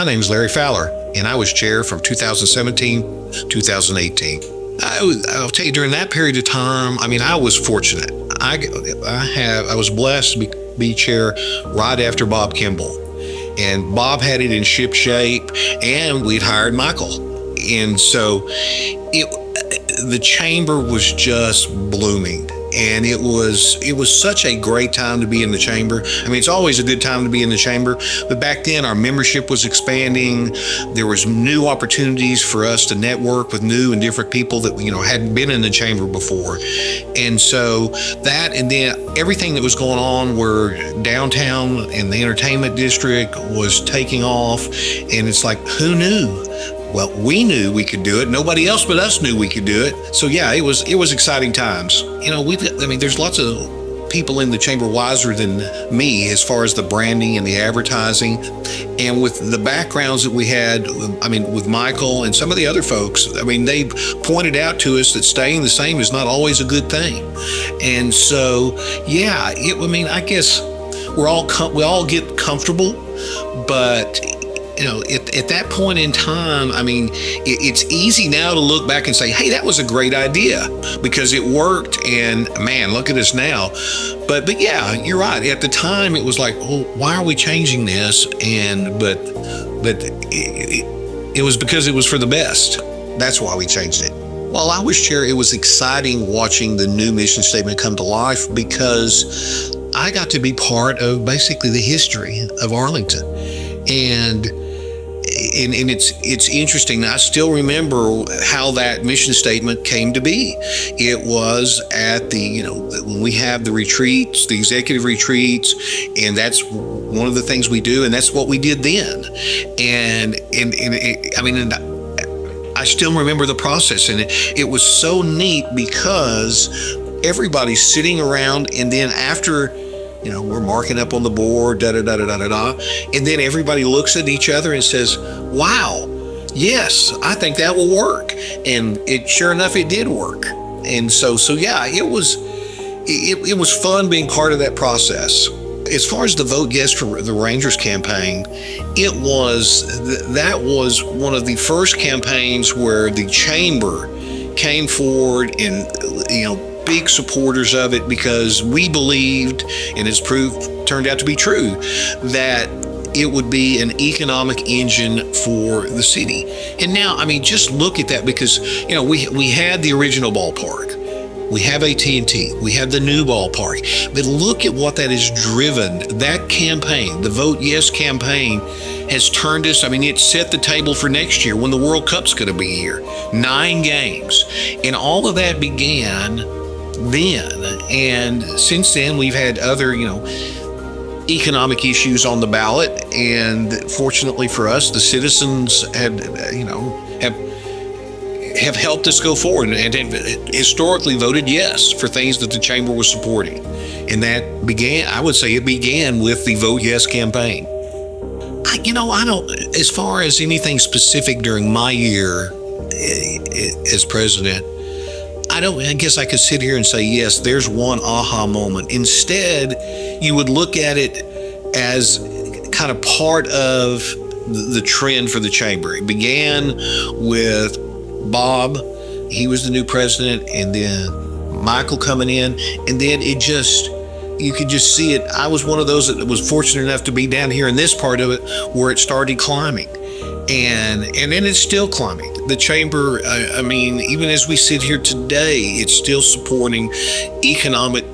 My name is Larry Fowler, and I was chair from 2017 to 2018. I'll tell you, during that period of time, I was fortunate. I was blessed to be chair right after Bob Kimball. And Bob had it in ship shape, and we'd hired Michael. And so the chamber was just blooming. And it was such a great time to be in the chamber. It's always a good time to be in the chamber, but back then our membership was expanding. There was new opportunities for us to network with new and different people that hadn't been in the chamber before. And so that, and then everything that was going on where downtown and the entertainment district was taking off, and it's like, who knew? Well, we knew we could do it. Nobody else but us knew we could do it. So yeah, it was exciting times. There's lots of people in the chamber wiser than me as far as the branding and the advertising. And with the backgrounds that we had, with Michael and some of the other folks, they pointed out to us that staying the same is not always a good thing. And so, yeah, I guess we all get comfortable, but at that point in time, it's easy now to look back and say, hey, that was a great idea because it worked, and man, look at us now. But yeah, you're right. At the time, it was like, well, why are we changing this? But it was because it was for the best. That's why we changed it. While I was chair, it was exciting watching the new mission statement come to life because I got to be part of basically the history of Arlington. And it's interesting. I still remember how that mission statement came to be. It was at when we have the retreats, the executive retreats, and that's one of the things we do, and that's what we did then. And I still remember the process, and it was so neat because everybody's sitting around, and then after we're marking up on the board, da-da-da-da-da-da. And then everybody looks at each other and says, wow, yes, I think that will work. And sure enough, it did work. And so yeah, it was fun being part of that process. As far as the Vote Yes for the Rangers campaign, that was one of the first campaigns where the chamber came forward and, big supporters of it because we believed, and it's turned out to be true, that it would be an economic engine for the city. And now, just look at that because, we had the original ballpark. We have AT&T. We have the new ballpark. But look at what that has driven. That campaign, the Vote Yes campaign, has turned us, it set the table for next year when the World Cup's going to be here. 9 games. And all of that began then, and since then we've had other economic issues on the ballot, and fortunately for us, the citizens have helped us go forward and have historically voted yes for things that the chamber was supporting. And that began with the Vote Yes campaign. I don't, as far as anything specific during my year as president, I guess I could sit here and say, yes, there's one aha moment. Instead, you would look at it as kind of part of the trend for the chamber. It began with Bob. He was the new president, and then Michael coming in, and then you could just see it. I was one of those that was fortunate enough to be down here in this part of it where it started climbing. And then it's still climbing. The chamber, even as we sit here today, it's still supporting economic,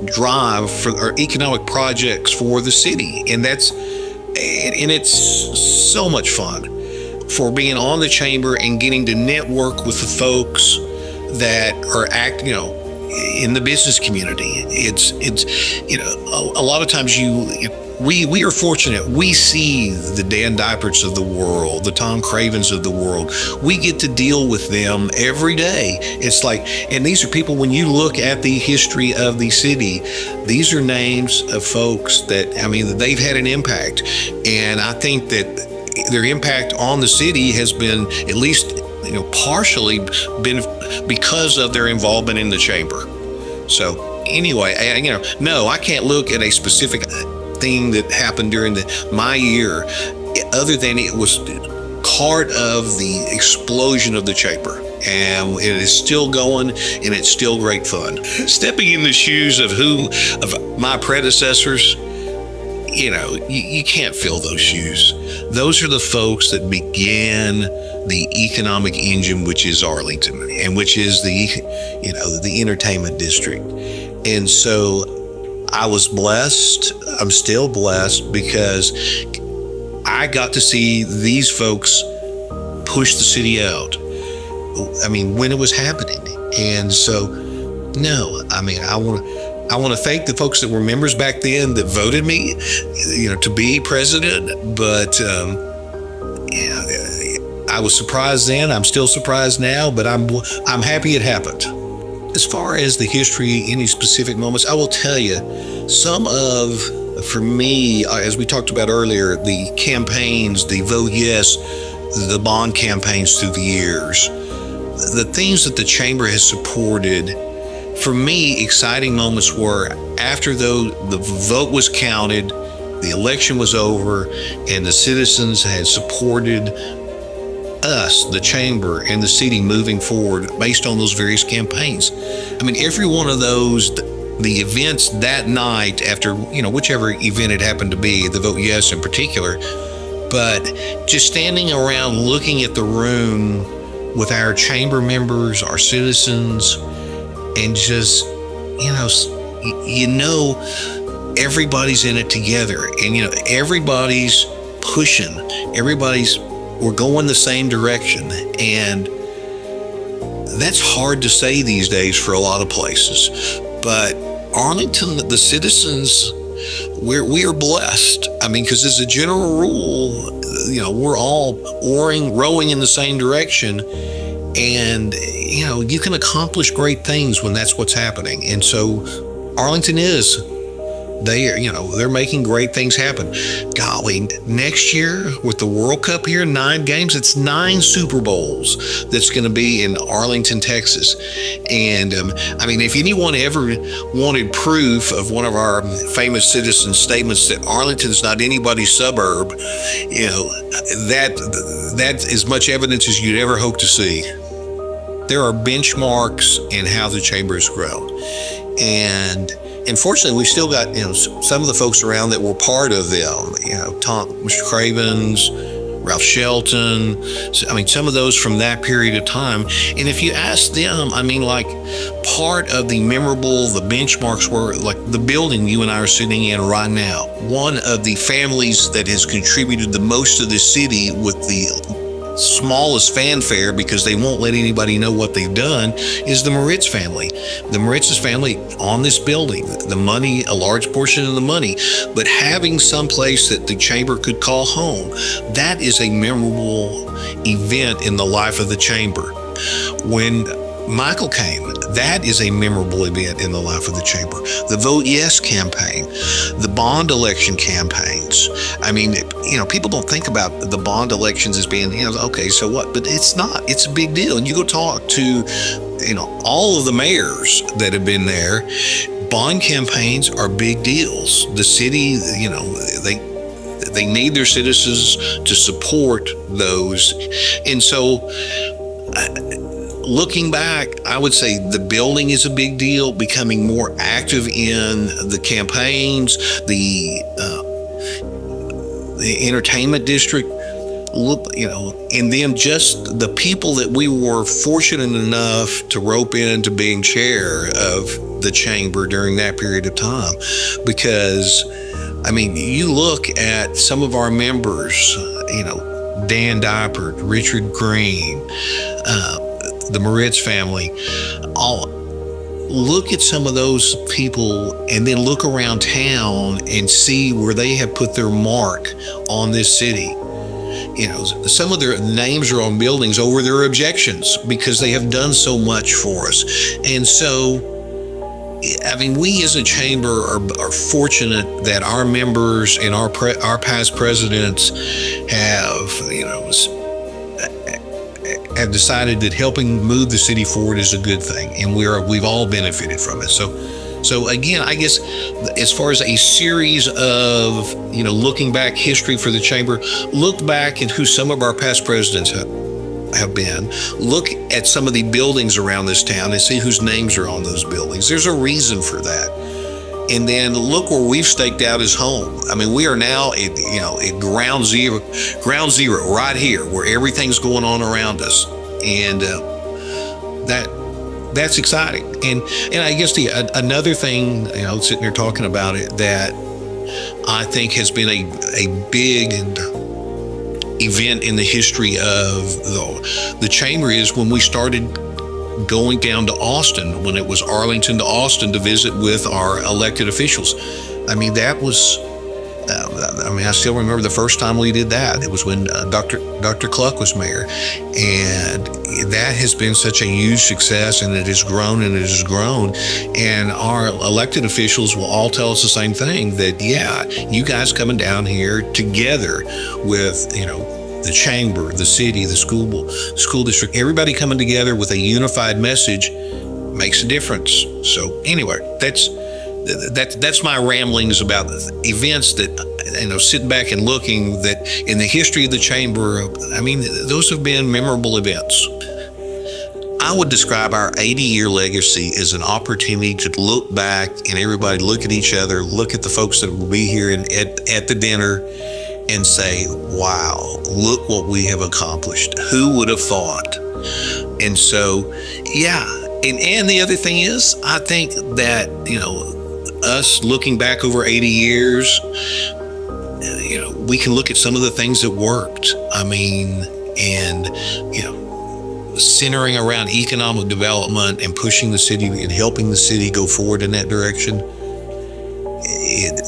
drive or economic projects for the city. And it's so much fun for being on the chamber and getting to network with the folks that are in the business community. It's a lot of times we are fortunate. We see the Dan Deiperts of the world, the Tom Cravens of the world. We get to deal with them every day. It's like, and these are people, when you look at the history of the city, these are names of folks that, they've had an impact. And I think that their impact on the city has been, at least, partially been because of their involvement in the chamber. So anyway, no, I can't look at a specific thing that happened during my year other than it was part of the explosion of the chamber. And it is still going, and it's still great fun. Stepping in the shoes of my predecessors, you can't fill those shoes. Those are the folks that began the economic engine, which is Arlington, and which is the entertainment district. And so I was blessed. I'm still blessed because I got to see these folks push the city out. I mean, when it was happening. And so, no, I mean, I want to thank the folks that were members back then that voted me, to be president. But I was surprised then. I'm still surprised now, but I'm happy it happened. As far as the history, any specific moments, I will tell you for me, as we talked about earlier, the campaigns, the vote yes, the bond campaigns through the years, the things that the chamber has supported. For me, exciting moments were after the vote was counted, the election was over, and the citizens had supported us, the chamber, and the city moving forward based on those various campaigns. I mean, every one of those, the events that night after, whichever event it happened to be, the vote yes in particular, but just standing around looking at the room with our chamber members, our citizens, and just, everybody's in it together, and, everybody's pushing, we're going the same direction. And that's hard to say these days for a lot of places. But Arlington, the citizens, we are blessed. I mean, because as a general rule, we're all rowing in the same direction. And, you can accomplish great things when that's what's happening. And so Arlington they're making great things happen. Golly, next year with the World Cup here, 9 games, it's 9 Super Bowls that's going to be in Arlington, Texas. And if anyone ever wanted proof of one of our famous citizen statements that Arlington's not anybody's suburb, that's as much evidence as you'd ever hope to see. There are benchmarks in how the chamber has grown. And fortunately, we still got, some of the folks around that were part of them, Mr. Cravens, Ralph Shelton, some of those from that period of time. And if you ask them, part of the benchmarks were like the building you and I are sitting in right now. One of the families that has contributed the most to the city with the smallest fanfare, because they won't let anybody know what they've done, is the Moritz family. The Moritz's family on this building, the money, a large portion of the money, but having some place that the chamber could call home, that is a memorable event in the life of the chamber. When Michael came, that is a memorable event in the life of the chamber. The Vote Yes campaign, the bond election campaigns. People don't think about the bond elections as being, okay, so what? But it's not. It's a big deal. And you go talk to, all of the mayors that have been there. Bond campaigns are big deals. The city, they need their citizens to support those. And so, looking back, I would say the building is a big deal, becoming more active in the campaigns, the entertainment district, and then just the people that we were fortunate enough to rope into being chair of the chamber during that period of time. Because, you look at some of our members, Dan Diapert, Richard Green, the Moritz family, look at some of those people and then look around town and see where they have put their mark on this city. Some of their names are on buildings over their objections because they have done so much for us. And so, we as a chamber are fortunate that our members and our past presidents have decided that helping move the city forward is a good thing, and we've all benefited from it. So So again, I guess as far as a series of, looking back history for the chamber, look back at who some of our past presidents have been, look at some of the buildings around this town and see whose names are on those buildings. There's a reason for that. And then look where we've staked out as home. I mean, we are now at ground zero right here where everything's going on around us. And that's exciting. And I guess another thing, sitting there talking about it, that I think has been a big event in the history of the chamber is when we started going down to Austin, when it was Arlington to Austin to visit with our elected officials. I mean, that was, I still remember the first time we did that. It was when Dr. Cluck was mayor. And that has been such a huge success, and it has grown and it has grown. And our elected officials will all tell us the same thing, that, yeah, you guys coming down here together with, the chamber, the city, the school district, everybody coming together with a unified message makes a difference. So anyway, that's my ramblings about events that, sitting back and looking, that in the history of the chamber, I mean, those have been memorable events. I would describe our 80-year legacy as an opportunity to look back and everybody look at each other, look at the folks that will be here at the dinner, and say, wow, look what we have accomplished. Who would have thought? And so, yeah. And the other thing is, I think that, us looking back over 80 years, we can look at some of the things that worked. I mean, and, centering around economic development and pushing the city and helping the city go forward in that direction.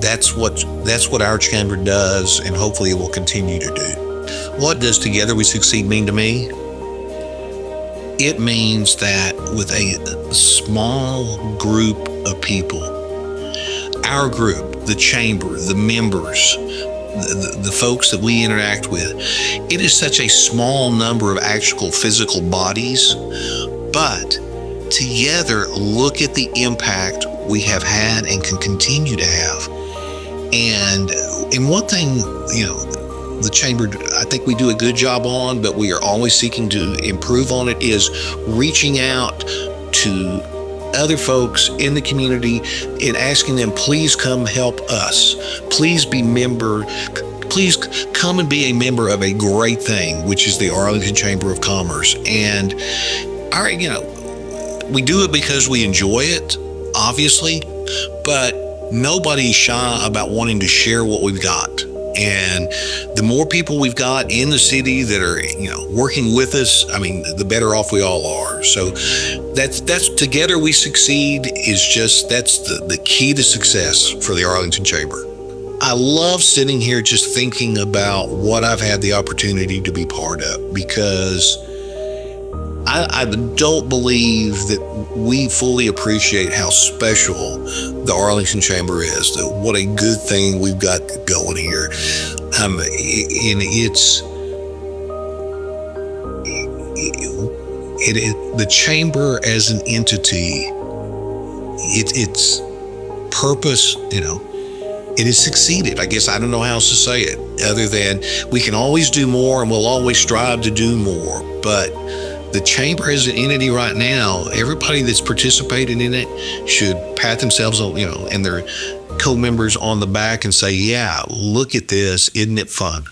That's what our chamber does, and hopefully it will continue to do. What does Together We Succeed mean to me? It means that with a small group of people, our group, the chamber, the members, the folks that we interact with, it is such a small number of actual physical bodies, but together look at the impact we have had and can continue to have. And one thing, the chamber, I think we do a good job on, but we are always seeking to improve on it, is reaching out to other folks in the community and asking them, please come help us. Please please come and be a member of a great thing, which is the Arlington Chamber of Commerce. And we do it because we enjoy it, obviously, but nobody's shy about wanting to share what we've got. And the more people we've got in the city that are, working with us, I mean, the better off we all are. So that's Together We Succeed that's the key to success for the Arlington Chamber. I love sitting here just thinking about what I've had the opportunity to be part of, because I don't believe that we fully appreciate how special the Arlington Chamber is. What a good thing we've got going here. And the chamber as an entity, its purpose, it has succeeded. I guess I don't know how else to say it other than we can always do more, and we'll always strive to do more. But the chamber as an entity right now, everybody that's participating in it should pat themselves, and their co-members on the back and say, yeah, look at this. Isn't it fun?